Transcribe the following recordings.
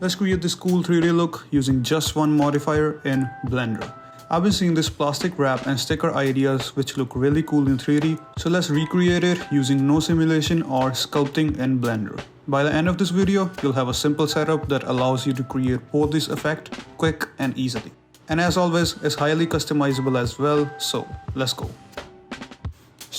Let's create this cool 3D look using just one modifier in Blender. I've been seeing this plastic wrap and sticker ideas which look really cool in 3D, so let's recreate it using no simulation or sculpting in Blender. By the end of this video, you'll have a simple setup that allows you to create both these effects quick and easily. And as always, it's highly customizable as well, so let's go.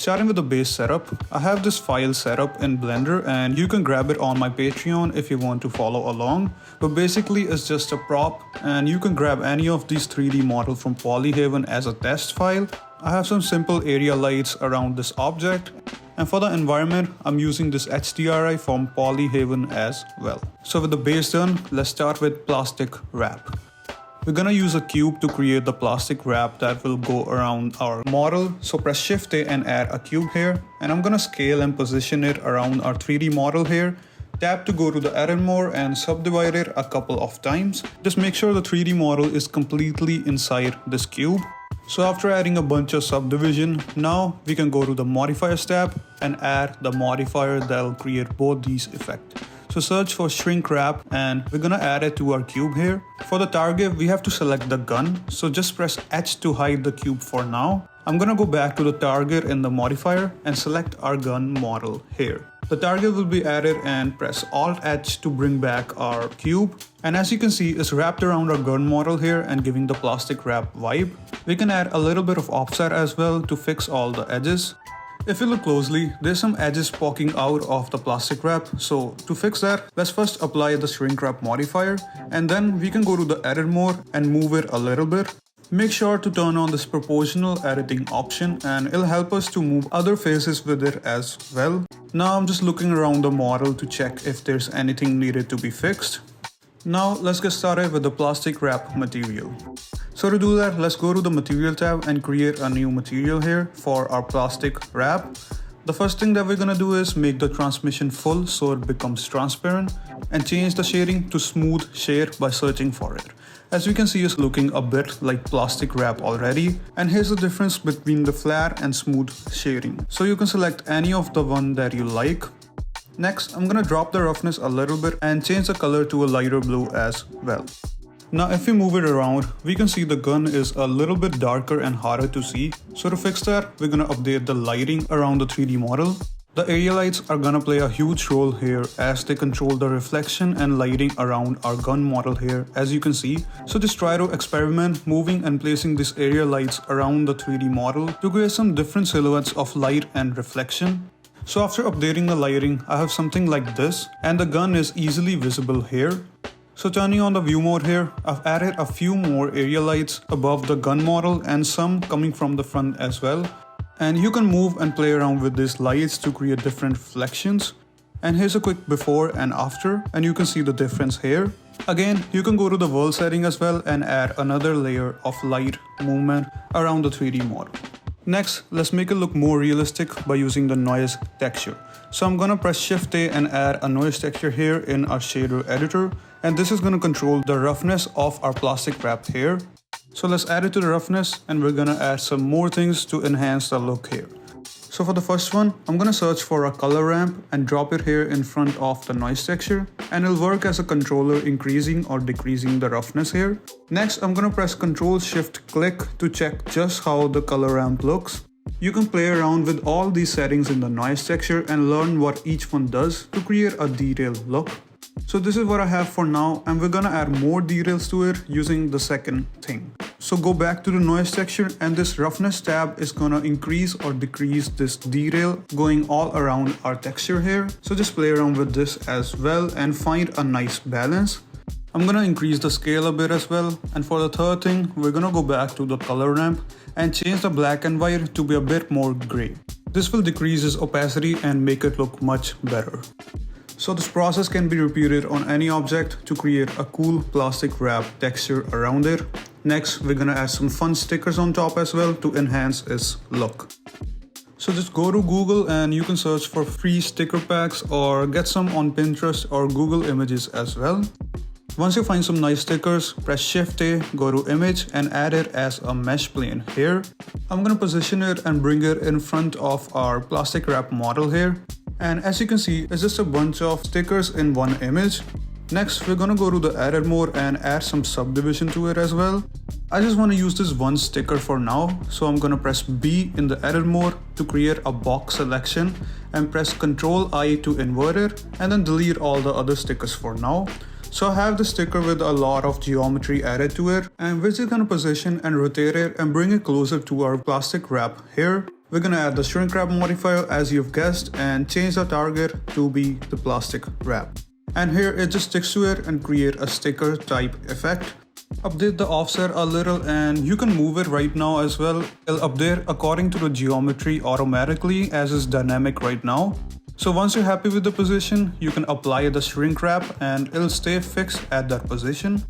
Starting with the base setup, I have this file set up in Blender and you can grab it on my Patreon if you want to follow along. But basically it's just a prop and you can grab any of these 3D models from Polyhaven as a test file. I have some simple area lights around this object. And for the environment, I'm using this HDRI from Polyhaven as well. So with the base done, let's start with plastic wrap. We're gonna use a cube to create the plastic wrap that will go around our model. So press Shift A and add a cube here. And I'm gonna scale and position it around our 3D model here. Tap to go to the edit mode and subdivide it a couple of times. Just make sure the 3D model is completely inside this cube. So after adding a bunch of subdivision, now we can go to the modifiers tab and add the modifier that will create both these effects. So search for shrink wrap and we're gonna add it to our cube here. For the target, we have to select the gun. So just press H to hide the cube for now. I'm gonna go back to the target in the modifier and select our gun model here. The target will be added and press Alt H to bring back our cube. And as you can see, it's wrapped around our gun model here and giving the plastic wrap vibe. We can add a little bit of offset as well to fix all the edges. If you look closely, there's some edges poking out of the plastic wrap. So to fix that, let's first apply the shrink wrap modifier and then we can go to the edit mode and move it a little bit. Make sure to turn on this proportional editing option and it'll help us to move other faces with it as well. Now I'm just looking around the model to check if there's anything needed to be fixed. Now let's get started with the plastic wrap material. So to do that, let's go to the material tab and create a new material here for our plastic wrap. The first thing that we're gonna do is make the transmission full so it becomes transparent and change the shading to smooth shade by searching for it. As you can see, it's looking a bit like plastic wrap already. And here's the difference between the flat and smooth shading. So you can select any of the one that you like. Next, I'm gonna drop the roughness a little bit and change the color to a lighter blue as well. Now if we move it around, we can see the gun is a little bit darker and harder to see. So to fix that, we're gonna update the lighting around the 3D model. The area lights are gonna play a huge role here as they control the reflection and lighting around our gun model here, as you can see. So just try to experiment moving and placing these area lights around the 3D model to create some different silhouettes of light and reflection. So after updating the lighting, I have something like this and the gun is easily visible here. So turning on the view mode here, I've added a few more area lights above the gun model and some coming from the front as well. And you can move and play around with these lights to create different reflections. And here's a quick before and after and you can see the difference here. Again, you can go to the world setting as well and add another layer of light movement around the 3D model. Next, let's make it look more realistic by using the noise texture. So I'm gonna press Shift A and add a noise texture here in our shader editor. And this is gonna control the roughness of our plastic wrap here. So let's add it to the roughness and we're gonna add some more things to enhance the look here. So for the first one, I'm gonna search for a color ramp and drop it here in front of the noise texture. And it'll work as a controller increasing or decreasing the roughness here. Next, I'm gonna press Ctrl Shift click to check just how the color ramp looks. You can play around with all these settings in the noise texture and learn what each one does to create a detailed look. So this is what I have for now and we're gonna add more details to it using the second thing. So go back to the noise texture and this roughness tab is gonna increase or decrease this detail going all around our texture here. So just play around with this as well and find a nice balance. I'm gonna increase the scale a bit as well. And for the third thing, we're gonna go back to the color ramp and change the black and white to be a bit more gray. This will decrease its opacity and make it look much better. So this process can be repeated on any object to create a cool plastic wrap texture around it. Next, we're gonna add some fun stickers on top as well to enhance its look. So just go to Google and you can search for free sticker packs or get some on Pinterest or Google Images as well. Once you find some nice stickers, press Shift A, go to Image and add it as a mesh plane here. I'm gonna position it and bring it in front of our plastic wrap model here. And as you can see, it's just a bunch of stickers in one image. Next, we're gonna go to the edit mode and add some subdivision to it as well. I just want to use this one sticker for now, so I'm gonna press B in the edit mode to create a box selection and press Ctrl I to invert it and then delete all the other stickers for now. So I have the sticker with a lot of geometry added to it, and we're just gonna position and rotate it and bring it closer to our plastic wrap here. We're gonna add the shrink wrap modifier as you've guessed and change the target to be the plastic wrap. And here it just sticks to it and create a sticker type effect. Update the offset a little and you can move it right now as well. It'll update according to the geometry automatically as is dynamic right now. So once you're happy with the position, you can apply the shrink wrap and it'll stay fixed at that position.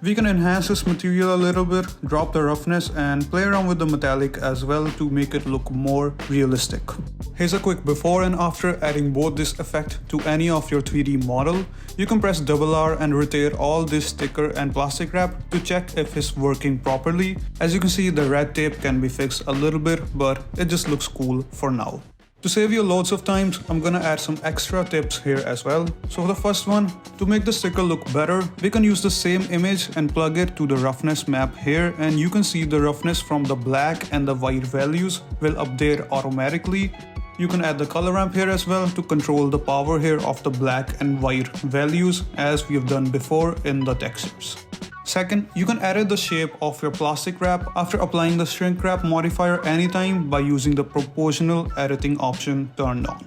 We can enhance this material a little bit, drop the roughness and play around with the metallic as well to make it look more realistic. Here's a quick before and after adding both this effect to any of your 3D model. You can press R and rotate all this sticker and plastic wrap to check if it's working properly. As you can see, the red tape can be fixed a little bit, but it just looks cool for now. To save you loads of time, I'm gonna add some extra tips here as well. So for the first one, to make the sticker look better, we can use the same image and plug it to the roughness map here, and you can see the roughness from the black and the white values will update automatically. You can add the color ramp here as well to control the power here of the black and white values as we have done before in the textures. Second, you can edit the shape of your plastic wrap after applying the shrink wrap modifier anytime by using the proportional editing option turned on.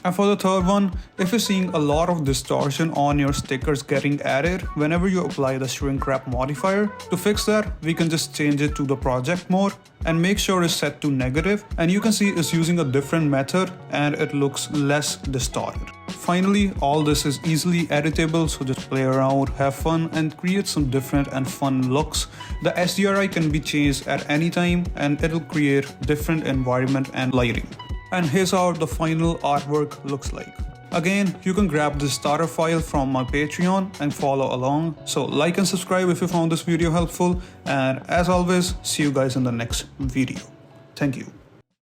And for the third one, if you're seeing a lot of distortion on your stickers getting added whenever you apply the shrink wrap modifier, to fix that, we can just change it to the project mode and make sure it's set to negative, and you can see it's using a different method and it looks less distorted. Finally, all this is easily editable, so just play around, have fun and create some different and fun looks. The SDRI can be changed at any time and it'll create different environment and lighting. And here's how the final artwork looks like. Again, you can grab this starter file from my Patreon and follow along. So like and subscribe if you found this video helpful, and as always, see you guys in the next video. Thank you.